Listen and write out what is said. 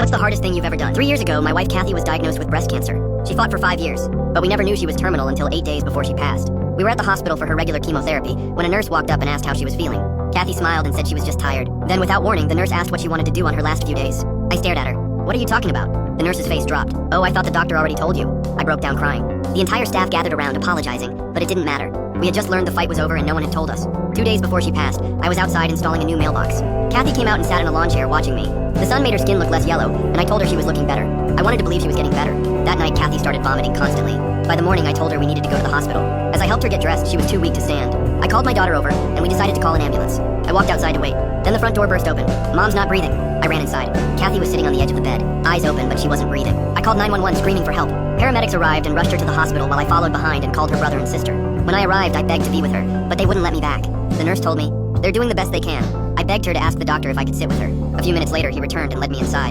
What's the hardest thing you've ever done? 3 years ago, my wife Kathy was diagnosed with breast cancer. She fought for 5 years, but we never knew she was terminal until 8 days before she passed. We were at the hospital for her regular chemotherapy when a nurse walked up and asked how she was feeling. Kathy smiled and said she was just tired. Then, without warning, the nurse asked what she wanted to do on her last few days. I stared at her. What are you talking about? The nurse's face dropped. Oh, I thought the doctor already told you. I broke down crying. The entire staff gathered around apologizing, but it didn't matter. We had just learned the fight was over and no one had told us. 2 days before she passed, I was outside installing a new mailbox. Kathy came out and sat in a lawn chair watching me. The sun made her skin look less yellow, and I told her she was looking better. I wanted to believe she was getting better. That night, Kathy started vomiting constantly. By the morning, I told her we needed to go to the hospital. As I helped her get dressed, she was too weak to stand. I called my daughter over, and we decided to call an ambulance. I walked outside to wait. Then the front door burst open. Mom's not breathing. I ran inside. Kathy was sitting on the edge of the bed, eyes open, but she wasn't breathing. I called 911 screaming for help. Paramedics arrived and rushed her to the hospital while I followed behind and called her brother and sister. When I arrived, I begged to be with her, but they wouldn't let me back. The nurse told me, "They're doing the best they can." I begged her to ask the doctor if I could sit with her. A few minutes later, he returned and led me inside.